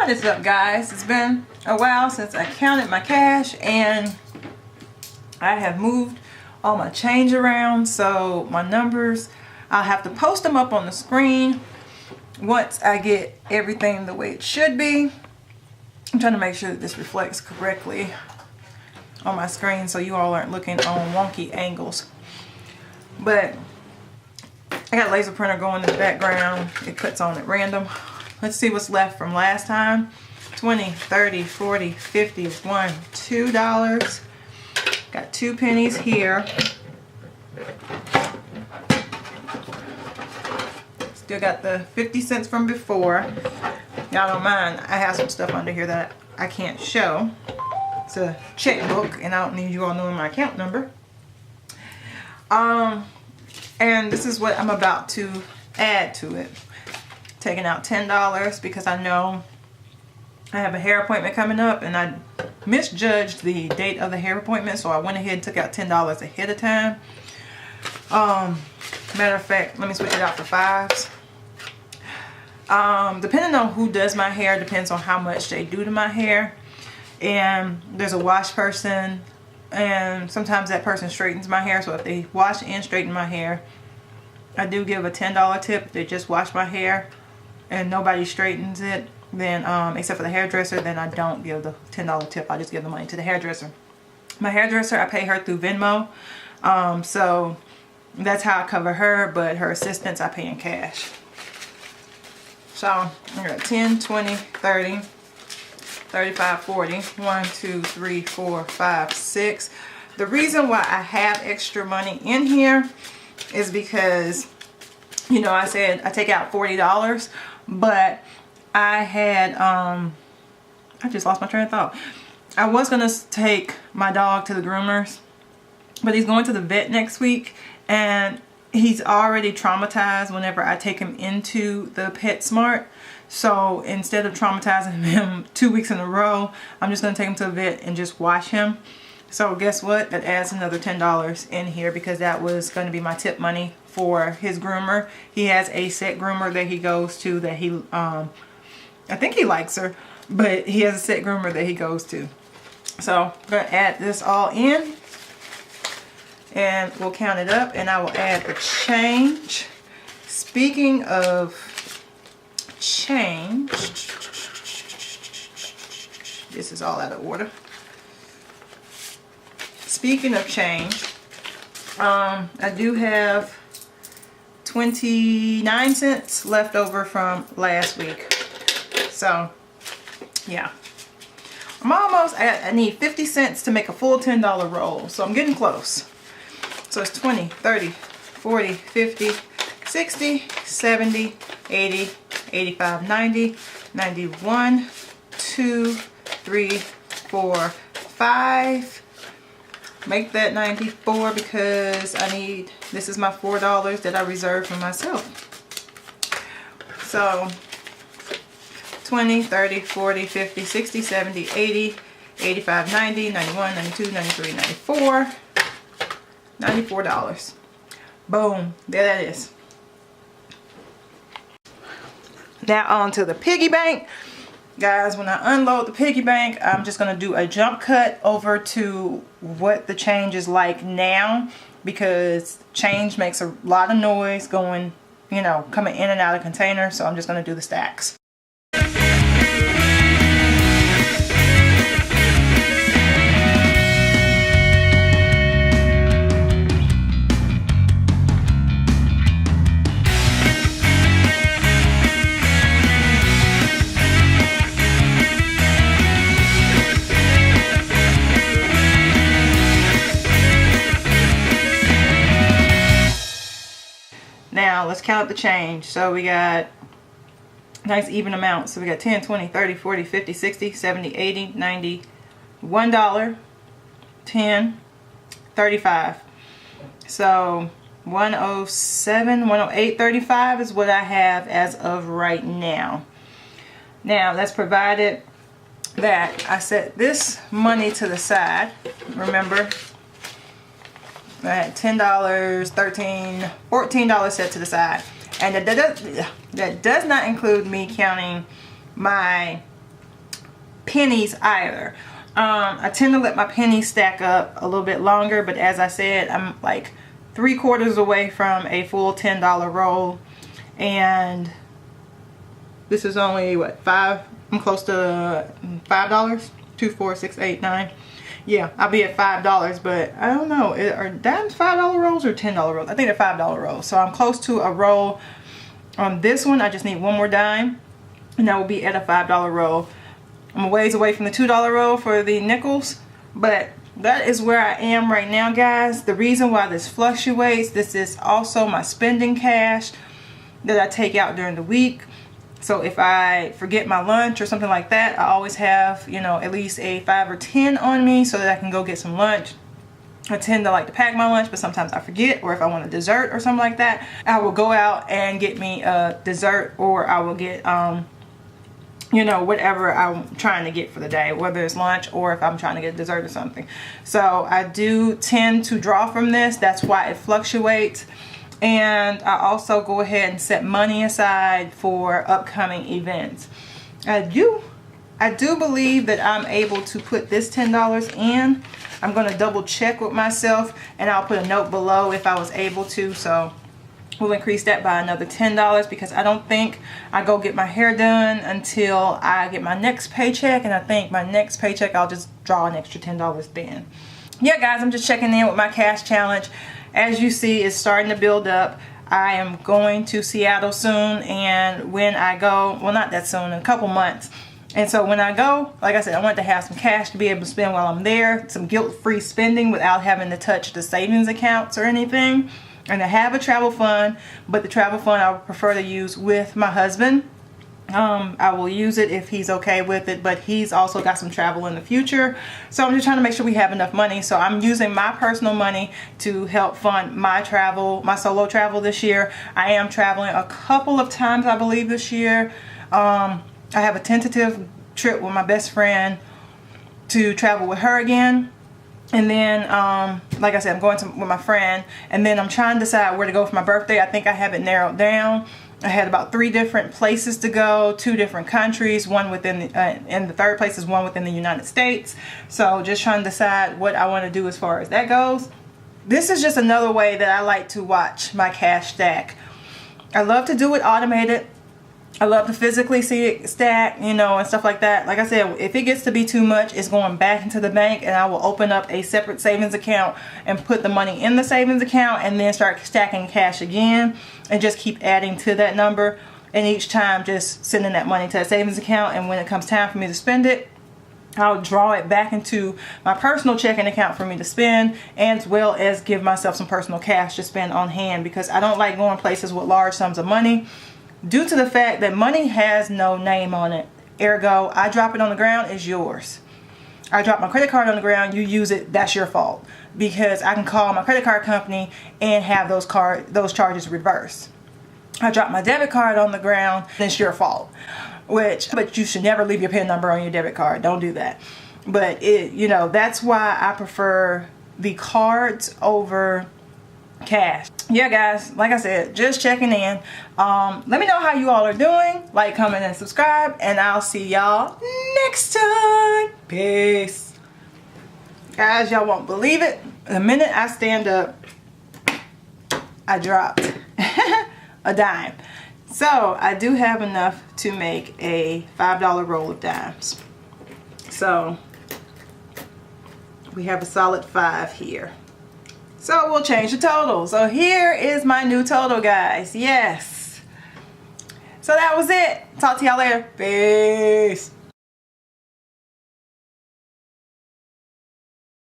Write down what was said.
What is up, guys? It's been a while since I counted my cash, and I have moved all my change around, so my numbers, I'll have to post them up on the screen once I get everything the way it should be. I'm trying to make sure that this reflects correctly on my screen so you all aren't looking on wonky angles. But I got a laser printer going in the background. It cuts on at random. Let's see what's left from last time. 20, 30, 40, 50, $1, $2. Got 2 pennies here. Still got the 50 cents from before. Y'all don't mind, I have some stuff under here that I can't show. It's a checkbook, and I don't need you all knowing my account number. And this is what I'm about to add to it. Taking out $10 because I know I have a hair appointment coming up, and I misjudged the date of the hair appointment, so I went ahead and took out $10 ahead of time. Matter of fact, let me switch it out for 5s. Depending on who does my hair, depends on how much they do to my hair. And there's a wash person, and sometimes that person straightens my hair. So if they wash and straighten my hair, I do give a $10 tip. If they just wash my hair and nobody straightens it, then except for the hairdresser, then I don't give the $10 tip. I just give the money to the hairdresser. My hairdresser, I pay her through Venmo, so that's how I cover her, but her assistants I pay in cash. So I got 10, 20, 30, 35, 40, 1, 2, 3, 4, 5, 6. The reason why I have extra money in here is because, you know, I said I take out $40, but I had, I just lost my train of thought. I was going to take my dog to the groomers, but he's going to the vet next week, and he's already traumatized whenever I take him into the PetSmart. So instead of traumatizing him 2 weeks in a row, I'm just going to take him to the vet and just wash him. So guess what? That adds another $10 in here, because that was going to be my tip money for his groomer. He has a set groomer that he goes to that he, I think he likes her, but he has a set groomer that he goes to. So I'm going to add this all in, and we'll count it up, and I will add the change. Speaking of change, this is all out of order. Speaking of change, I do have 29 cents left over from last week. So yeah, I'm almost, I need 50 cents to make a full $10 roll, so I'm getting close. So it's 20, 30, 40, 50, 60, 70, 80, 85, 90, 91, 2, 3, 4, 5. Make that 94 because I need, this is my $4 that I reserved for myself. So 20, 30, 40, 50, 60, 70, 80, 85, 90, 91, 92, 93, 94. $94. Boom. There that is. Now on to the piggy bank. Guys, when I unload the piggy bank, I'm just going to do a jump cut over to what the change is like now, because change makes a lot of noise going, you know, coming in and out of containers. So I'm just going to do the stacks. Now let's count up the change. So we got nice even amounts. So we got 10, 20, 30, 40, 50, 60, 70, 80, 90, $1, 10, 35. So 107, 108, 35 is what I have as of right now. Now that's provided that I set this money to the side. Remember, I had $10, $13, $14 set to the side. And that does not include me counting my pennies either. I tend to let my pennies stack up a little bit longer, but as I said, I'm like 3/4 away from a full $10 roll, and this is only what, I'm close to $5. 2, 4, 6, 8, 9. Yeah, I'll be at $5, but I don't know, are dimes $5 rolls or $10 rolls? I think they're $5 rolls, so I'm close to a roll on this one. I just need one more dime and I will be at a $5 roll. I'm a ways away from the $2 roll for the nickels, but that is where I am right now, guys. The reason why this fluctuates, this is also my spending cash that I take out during the week. So if I forget my lunch or something like that, I always have, you know, at least a 5 or 10 on me so that I can go get some lunch. I tend to like to pack my lunch, but sometimes I forget, or if I want a dessert or something like that, I will go out and get me a dessert, or I will get you know, whatever I'm trying to get for the day, whether it's lunch or if I'm trying to get dessert or something. So I do tend to draw from this. That's why it fluctuates. And I also go ahead and set money aside for upcoming events. I do believe that I'm able to put this $10 in. I'm going to double check with myself, and I'll put a note below if I was able to. So we'll increase that by another $10 because I don't think I go get my hair done until I get my next paycheck, and I think my next paycheck I'll just draw an extra $10 then. Yeah, guys, I'm just checking in with my cash challenge. As you see, it's starting to build up. I am going to Seattle soon, and when I go, well, not that soon, in a couple months. And so when I go, like I said, I want to have some cash to be able to spend while I'm there, some guilt-free spending without having to touch the savings accounts or anything. And I have a travel fund, but the travel fund I would prefer to use with my husband. I will use it if he's okay with it, but he's also got some travel in the future. So I'm just trying to make sure we have enough money. So I'm using my personal money to help fund my travel, my solo travel this year. I am traveling a couple of times, I believe, this year. I have a tentative trip with my best friend to travel with her again. And then, like I said, I'm going with my friend, and then I'm trying to decide where to go for my birthday. I think I have it narrowed down. I had about 3 different places to go, 2 different countries, one within the, and the third place is one within the United States. So just trying to decide what I want to do as far as that goes. This is just another way that I like to watch my cash stack. I love to do it automated. I love to physically see it stack, you know, and stuff like that. Like I said, if it gets to be too much, it's going back into the bank, and I will open up a separate savings account and put the money in the savings account, and then start stacking cash again and just keep adding to that number, and each time just sending that money to a savings account. And when it comes time for me to spend it, I'll draw it back into my personal checking account for me to spend, as well as give myself some personal cash to spend on hand, because I don't like going places with large sums of money, due to the fact that money has no name on it. Ergo, I drop it on the ground, it's yours. I drop my credit card on the ground, you use it, that's your fault. Because I can call my credit card company and have those charges reversed. I drop my debit card on the ground, it's your fault. But you should never leave your PIN number on your debit card. Don't do that. But you know, that's why I prefer the cards over cash. Yeah, guys, like I said, just checking in. Let me know how you all are doing. Like, comment, and subscribe, and I'll see y'all next time. Peace. Guys, y'all won't believe it. The minute I stand up, I dropped a dime. So I do have enough to make a $5 roll of dimes. So we have a solid 5 here. So we'll change the total. So here is my new total, guys. Yes. So that was it. Talk to y'all later. Peace.